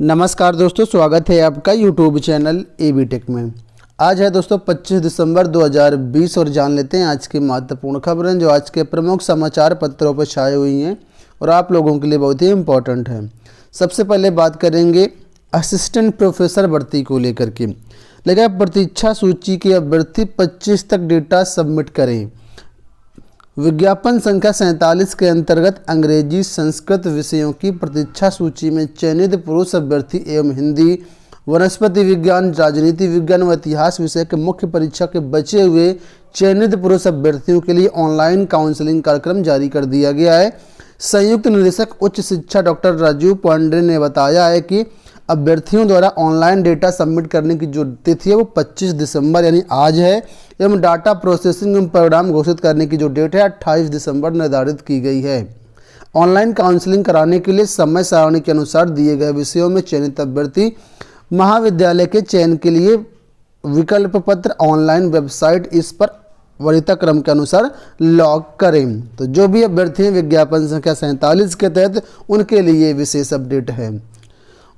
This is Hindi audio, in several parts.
नमस्कार दोस्तों, स्वागत है आपका यूट्यूब चैनल एबी टेक में। आज है दोस्तों 25 दिसंबर 2020 और जान लेते हैं आज की महत्वपूर्ण खबरें जो आज के प्रमुख समाचार पत्रों पर छाई हुई हैं और आप लोगों के लिए बहुत ही इम्पोर्टेंट है। सबसे पहले बात करेंगे असिस्टेंट प्रोफेसर भर्ती को लेकर के। लेकिन प्रतीक्षा सूची के अभ्यर्थी 25 तक डेटा सबमिट करें। विज्ञापन संख्या 47 के अंतर्गत अंग्रेजी संस्कृत विषयों की प्रतीक्षा सूची में चयनित पुरुष अभ्यर्थी एवं हिंदी, वनस्पति विज्ञान, राजनीति विज्ञान व इतिहास विषय के मुख्य परीक्षा के बचे हुए चयनित पुरुष अभ्यर्थियों के लिए ऑनलाइन काउंसलिंग कार्यक्रम जारी कर दिया गया है। संयुक्त निदेशक उच्च शिक्षा डॉक्टर राजीव पांडे ने बताया है कि अभ्यर्थियों द्वारा ऑनलाइन डेटा सबमिट करने की जो तिथि है वो 25 दिसंबर यानी आज है एवं डाटा प्रोसेसिंग एवं परिणाम घोषित करने की जो डेट है 28 दिसंबर निर्धारित की गई है। ऑनलाइन काउंसलिंग कराने के लिए समय सारणी के अनुसार दिए गए विषयों में चयनित अभ्यर्थी महाविद्यालय के चयन के लिए विकल्प पत्र ऑनलाइन वेबसाइट इस पर वरीयता क्रम के अनुसार लॉग करें। तो जो भी अभ्यर्थी हैं विज्ञापन संख्या 47 के तहत उनके लिए विशेष अपडेट है।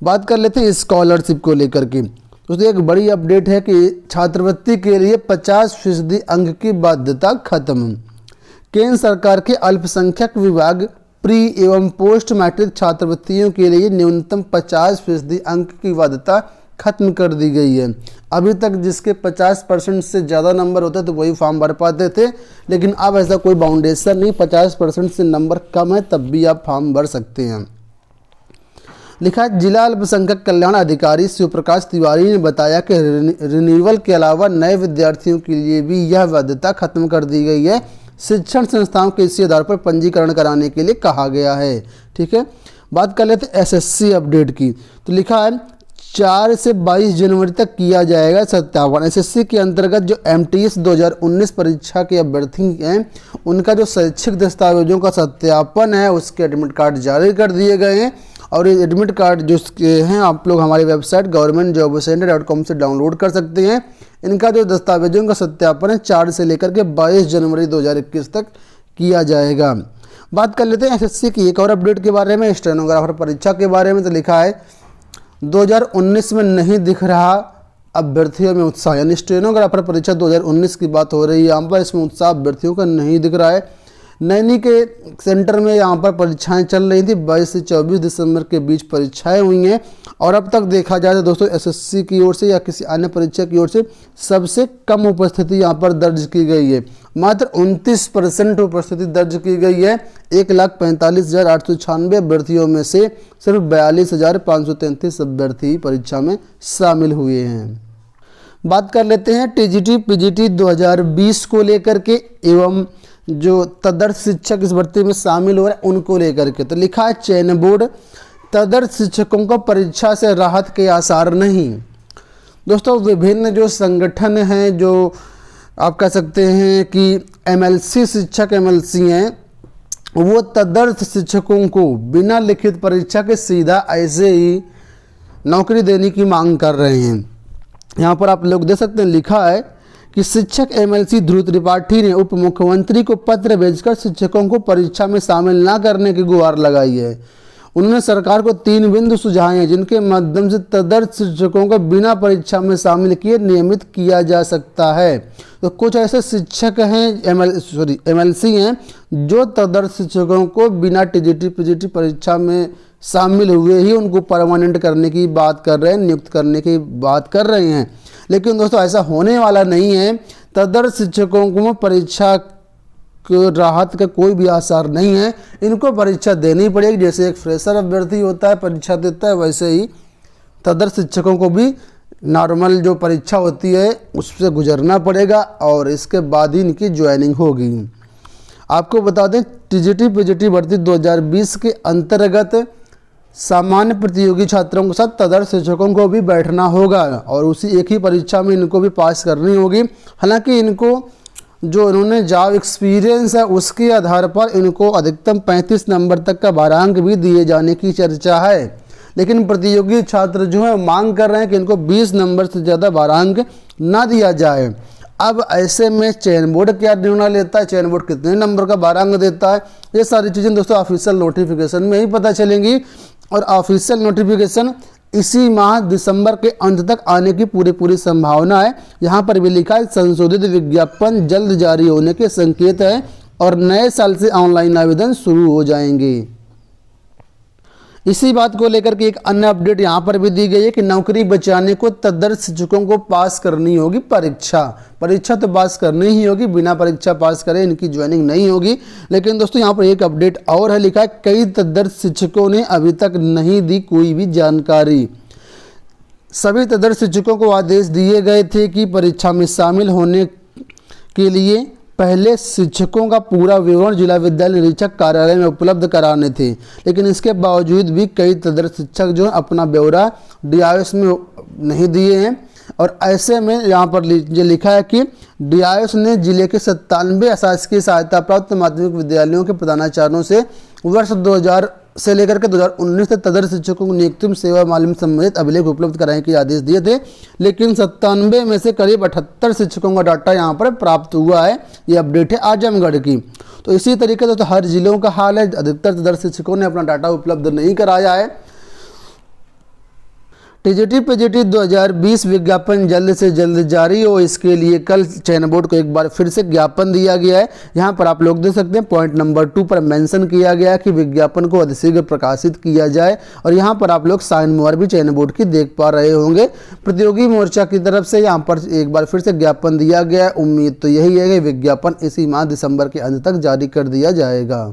बात कर लेते हैं स्कॉलरशिप को लेकर के। दोस्तों एक बड़ी अपडेट है कि छात्रवृत्ति के लिए 50% अंक की बाध्यता खत्म। केंद्र सरकार के अल्पसंख्यक विभाग प्री एवं पोस्ट मैट्रिक छात्रवृत्तियों के लिए न्यूनतम 50% अंक की बाध्यता खत्म कर दी गई है। अभी तक जिसके 50% से ज़्यादा नंबर होते तो वही फॉर्म भर पाते थे, लेकिन अब ऐसा कोई बाउंडेशन नहीं, 50% से नंबर कम है तब भी आप फॉर्म भर सकते हैं। लिखा है जिला अल्पसंख्यक कल्याण अधिकारी शिवप्रकाश तिवारी ने बताया कि रिन्यूअल के अलावा नए विद्यार्थियों के लिए भी यह बाध्यता खत्म कर दी गई है। शिक्षण संस्थाओं के इसी आधार पर पंजीकरण कराने के लिए कहा गया है। ठीक है, बात कर लेते हैं एसएससी अपडेट की। तो लिखा है 4 से 22 जनवरी तक किया जाएगा सत्यापन। एसएससी के अंतर्गत जो एमटीएस 2019 परीक्षा के अभ्यर्थी हैं उनका जो शैक्षिक दस्तावेजों का सत्यापन है उसके एडमिट कार्ड जारी कर दिए गए हैं और ये एडमिट कार्ड जो हैं आप लोग हमारी वेबसाइट governmentjobcenter.com से डाउनलोड कर सकते हैं। इनका जो दस्तावेजों का सत्यापन है 4 से लेकर के 22 जनवरी 2021 तक किया जाएगा। बात कर लेते हैं एसएससी की एक और अपडेट के बारे में, स्टेनोग्राफर परीक्षा के बारे में। तो लिखा है 2019 में नहीं दिख रहा अभ्यर्थियों में उत्साह, यानी स्टेनोग्राफर परीक्षा 2019 की बात हो रही है यहाँ पर। इसमें उत्साह अभ्यर्थियों का नहीं दिख रहा है। नैनी के सेंटर में यहाँ पर परीक्षाएं चल रही थी। 22 से 24 दिसंबर के बीच परीक्षाएं हुई हैं और अब तक देखा जाए तो दोस्तों एसएससी की ओर से या किसी अन्य परीक्षा की ओर से सबसे कम उपस्थिति यहाँ पर दर्ज की गई है। मात्र 29% उपस्थिति दर्ज की गई है। 1,45,896 अभ्यर्थियों में से सिर्फ 42,533 अभ्यर्थी परीक्षा में शामिल हुए हैं। बात कर लेते हैं टीजीटी पीजीटी 2020 को लेकर के एवं जो तदर्थ शिक्षक इस भर्ती में शामिल हो रहे हैं उनको लेकर के। तो लिखा है चयन बोर्ड तदर्थ शिक्षकों को परीक्षा से राहत के आसार नहीं। दोस्तों विभिन्न जो संगठन हैं जो आप कह सकते हैं कि एमएलसी शिक्षक एमएलसी हैं वो तदर्थ शिक्षकों को बिना लिखित परीक्षा के सीधा ऐसे ही नौकरी देने की मांग कर रहे हैं। यहाँ पर आप लोग देख सकते हैं लिखा है कि शिक्षक एमएलसी ध्रुव त्रिपाठी ने उप मुख्यमंत्री को पत्र भेजकर शिक्षकों को परीक्षा में शामिल न करने की गुहार लगाई है। उन्होंने सरकार को 3 बिंदु सुझाए हैं जिनके माध्यम से तदर्थ शिक्षकों को बिना परीक्षा में शामिल किए नियमित किया जा सकता है। तो कुछ ऐसे शिक्षक हैं एमएलसी हैं जो तदर्थ शिक्षकों को बिना टीजीटी पीजीटी परीक्षा में शामिल हुए ही उनको परमानेंट करने की बात कर रहे हैं, नियुक्त करने की बात कर रहे हैं। लेकिन दोस्तों ऐसा होने वाला नहीं है। तदर्थ शिक्षकों को परीक्षा राहत का कोई भी आसार नहीं है। इनको परीक्षा देनी पड़ेगी। जैसे एक फ्रेशर अभ्यर्थी होता है परीक्षा देता है वैसे ही तदर्थ शिक्षकों को भी नॉर्मल जो परीक्षा होती है उससे गुजरना पड़ेगा और इसके बाद ही इनकी ज्वाइनिंग होगी। आपको बता दें टीजीटी पीजीटी भर्ती 2020 के अंतर्गत सामान्य प्रतियोगी छात्रों के साथ तदर्थ शिक्षकों को भी बैठना होगा और उसी एक ही परीक्षा में इनको भी पास करनी होगी। हालांकि इनको जो इन्होंने जॉब एक्सपीरियंस है उसके आधार पर इनको अधिकतम 35 नंबर तक का भारांक भी दिए जाने की चर्चा है। लेकिन प्रतियोगी छात्र जो है मांग कर रहे हैं कि इनको 20 नंबर से ज़्यादा भारांक ना दिया जाए। अब ऐसे में चयन बोर्ड क्या निर्णय लेता है, चयन बोर्ड कितने नंबर का भारांक देता है, ये सारी चीज़ें दोस्तों ऑफिशियल नोटिफिकेशन में ही पता चलेंगी। और ऑफिशियल नोटिफिकेशन इसी माह दिसंबर के अंत तक आने की पूरी संभावना है। यहाँ पर भी लिखा है संशोधित विज्ञापन जल्द जारी होने के संकेत है और नए साल से ऑनलाइन आवेदन शुरू हो जाएंगे। इसी बात को लेकर के एक अन्य अपडेट यहाँ पर भी दी गई है कि नौकरी बचाने को तदर्थ शिक्षकों को पास करनी होगी परीक्षा तो पास करनी ही होगी, बिना परीक्षा पास करे इनकी ज्वाइनिंग नहीं होगी। लेकिन दोस्तों यहाँ पर एक अपडेट और है, लिखा है कई तदर्थ शिक्षकों ने अभी तक नहीं दी कोई भी जानकारी। सभी तदर्थ शिक्षकों को आदेश दिए गए थे कि परीक्षा में शामिल होने के लिए पहले शिक्षकों का पूरा विवरण जिला विद्यालय निरीक्षक कार्यालय में उपलब्ध कराने थे, लेकिन इसके बावजूद भी कई तदर्थ शिक्षक जो अपना ब्यौरा DIOS में नहीं दिए हैं। और ऐसे में यहाँ पर जो लिखा है कि DIOS ने जिले के 97 अशासकीय सहायता प्राप्त माध्यमिक विद्यालयों के प्रधानाचार्यों से वर्ष 2000 से लेकर के 2019 तक तदर्थ शिक्षकों को नियुक्ति में सेवा मालूम संबंधित अभिलेख उपलब्ध कराने के आदेश दिए थे, लेकिन 97 में से करीब 78 शिक्षकों का डाटा यहाँ पर प्राप्त हुआ है। ये अपडेट है आजमगढ़ की। तो इसी तरीके से तो हर जिलों का हाल है, अधिकतर तदर्थ शिक्षकों ने अपना डाटा उपलब्ध नहीं कराया है। TGT PGT 2020 विज्ञापन जल्द से जल्द जारी हो, इसके लिए कल चयन बोर्ड को एक बार फिर से ज्ञापन दिया गया है। यहाँ पर आप लोग देख सकते हैं पॉइंट नंबर 2 पर मेंशन किया गया है कि विज्ञापन को अतिशीघ्र प्रकाशित किया जाए। और यहाँ पर आप लोग साइन मोहर भी चयन बोर्ड की देख पा रहे होंगे। प्रतियोगी मोर्चा की तरफ से यहाँ पर एक बार फिर से ज्ञापन दिया गया है। उम्मीद तो यही है कि विज्ञापन इसी माह दिसंबर के अंत तक जारी कर दिया जाएगा।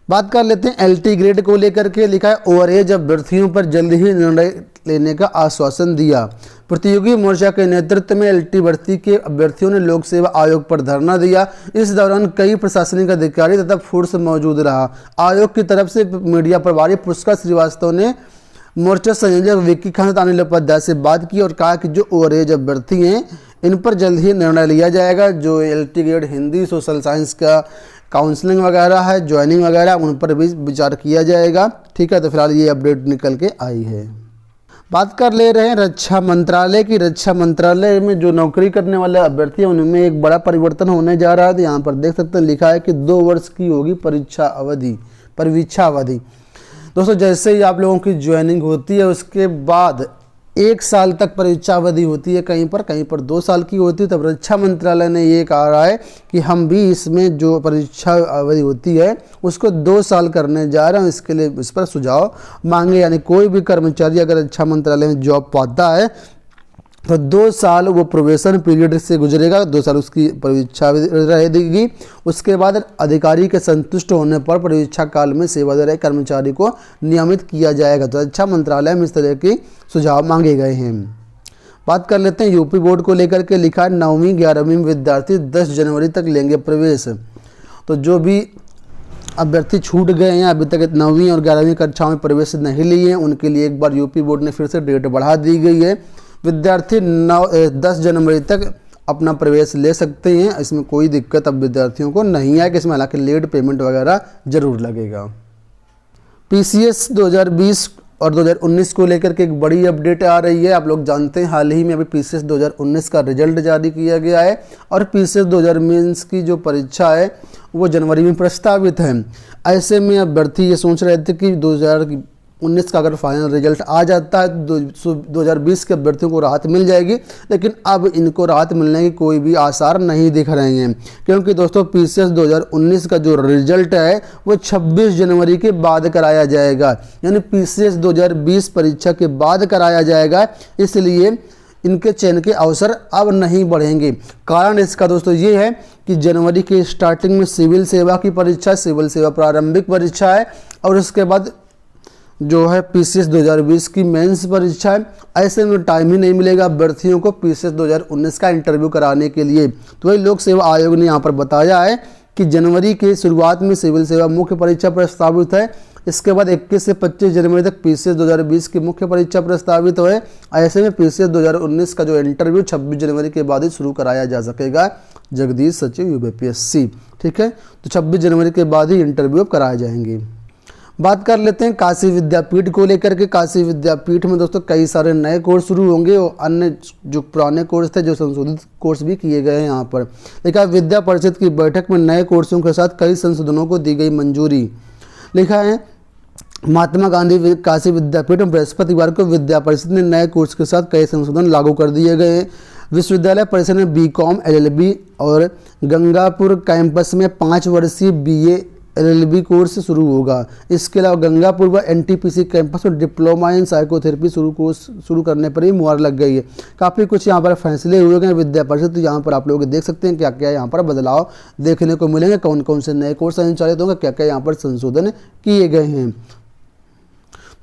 बात कर लेते हैं LT ग्रेड को लेकर के, लिखा है ओवरएज अभ्यर्थियों पर जल्द ही निर्णय लेने का आश्वासन दिया। प्रतियोगी मोर्चा के नेतृत्व में LT भर्ती के अभ्यर्थियों ने लोक सेवा आयोग पर धरना दिया। इस दौरान कई प्रशासनिक अधिकारी तथा फोर्स मौजूद रहा। आयोग की तरफ से मीडिया प्रभारी पुष्कर श्रीवास्तव ने मोर्चा संयोजक विक्की खान अनिल उपाध्याय से बात की और कहा कि जो ओवरएज अभ्यर्थी हैं इन पर जल्द ही निर्णय लिया जाएगा। जो LT grade Hindi social science का काउंसलिंग वगैरह है, ज्वाइनिंग वगैरह, उन पर भी विचार किया जाएगा। ठीक है, तो फिलहाल ये अपडेट निकल के आई है। बात कर ले रहे हैं रक्षा मंत्रालय की। रक्षा मंत्रालय में जो नौकरी करने वाले अभ्यर्थी हैं उनमें एक बड़ा परिवर्तन होने जा रहा है। तो यहाँ पर देख सकते हैं लिखा है कि 2 वर्ष की होगी परीक्षा अवधि। दोस्तों जैसे ही आप लोगों की ज्वाइनिंग होती है उसके बाद 1 साल तक परीक्षा अवधि होती है, कहीं पर 2 साल की होती है। तब रक्षा मंत्रालय ने ये कहा रहा है कि हम भी इसमें जो परीक्षा अवधि होती है उसको 2 साल करने जा रहे हैं। इसके लिए इस पर सुझाव मांगे, यानी कोई भी कर्मचारी अगर रक्षा मंत्रालय में जॉब पाता है तो 2 साल वो प्रोबेशन पीरियड से गुजरेगा, 2 साल उसकी परीक्षा रहेगी। उसके बाद अधिकारी के संतुष्ट होने पर परीक्षा काल में सेवा दे रहे कर्मचारी को नियमित किया जाएगा। तो रक्षा मंत्रालय में इस तरह के सुझाव मांगे गए हैं। बात कर लेते हैं यूपी बोर्ड को लेकर के, लिखा है 9वीं 11वीं विद्यार्थी 10 जनवरी तक लेंगे प्रवेश। तो जो भी अभ्यर्थी छूट गए हैं, अभी तक 9वीं और 11वीं कक्षाओं में प्रवेश नहीं लिए हैं, उनके लिए एक बार यूपी बोर्ड ने फिर से डेट बढ़ा दी गई है। विद्यार्थी 10 जनवरी तक अपना प्रवेश ले सकते हैं। इसमें कोई दिक्कत अब विद्यार्थियों को नहीं है कि इसमें हालांकि लेट पेमेंट वगैरह जरूर लगेगा। PCS 2020 और 2019 को लेकर के एक बड़ी अपडेट आ रही है। आप लोग जानते हैं हाल ही में अभी PCS 2019 का रिजल्ट जारी किया गया है और PCS 2000 मेंस की जो परीक्षा है वो जनवरी में प्रस्तावित है। ऐसे में अभ्यर्थी ये सोच रहे थे कि 2019 का अगर फाइनल रिजल्ट आ जाता है तो 2020 के अभ्यर्थियों को राहत मिल जाएगी, लेकिन अब इनको राहत मिलने की कोई भी आसार नहीं दिख रहे हैं, क्योंकि दोस्तों PCS 2019 का जो रिजल्ट है वो 26 जनवरी के बाद कराया जाएगा, यानी PCS 2020 परीक्षा के बाद कराया जाएगा। इसलिए इनके चयन के अवसर अब नहीं बढ़ेंगे। कारण इसका दोस्तों ये है कि जनवरी के स्टार्टिंग में सिविल सेवा की परीक्षा, सिविल सेवा प्रारंभिक परीक्षा है और उसके बाद जो है PCS 2020 की मेंस परीक्षा है। ऐसे में टाइम ही नहीं मिलेगा अभ्यर्थियों को PCS 2019 का इंटरव्यू कराने के लिए। तो वही लोक सेवा आयोग ने यहाँ पर बताया है कि जनवरी के शुरुआत में सिविल सेवा मुख्य परीक्षा प्रस्तावित है, इसके बाद 21 से 25 जनवरी तक PCS 2020 की मुख्य परीक्षा प्रस्तावित है। ऐसे में PCS 2019 का जो इंटरव्यू 26 जनवरी के बाद ही शुरू कराया जा सकेगा। जगदीश सचिव UPSC, ठीक है, तो 26 जनवरी के बाद ही इंटरव्यू कराए जाएंगे। बात कर लेते हैं काशी विद्यापीठ को लेकर के। काशी विद्यापीठ में दोस्तों कई सारे नए कोर्स शुरू होंगे और अन्य जो पुराने कोर्स थे जो संशोधित कोर्स भी किए गए हैं। यहाँ पर लिखा विद्या परिषद की बैठक में नए कोर्सों के साथ कई संशोधनों को दी गई मंजूरी। लिखा है महात्मा गांधी काशी विद्यापीठ में बृहस्पतिवार को विद्या परिषद ने नए कोर्स के साथ कई संशोधन लागू कर दिए गए हैं। विश्वविद्यालय परिषद में बीकॉम एलएलबी और गंगापुर कैंपस में 5 वर्षीय बीए एलएलबी कोर्स शुरू होगा। इसके अलावा गंगापुर व एनटीपीसी कैंपस में डिप्लोमा इन साइकोथेरेपी शुरू करने पर ही मुहर लग गई है। काफ़ी कुछ यहाँ पर फैसले हुए गए विद्या परिषद, तो यहाँ पर आप लोग देख सकते हैं क्या क्या यहाँ पर बदलाव देखने को मिलेंगे, कौन कौन से नए कोर्स संचालित होंगे, क्या क्या यहाँ पर संशोधन किए गए हैं।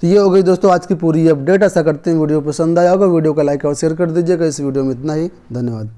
तो ये हो गई दोस्तों आज की पूरी अपडेट। ऐसा करते हैं वीडियो पसंद आया होगा, वीडियो को लाइक और शेयर कर दीजिएगा। इस वीडियो में इतना ही, धन्यवाद।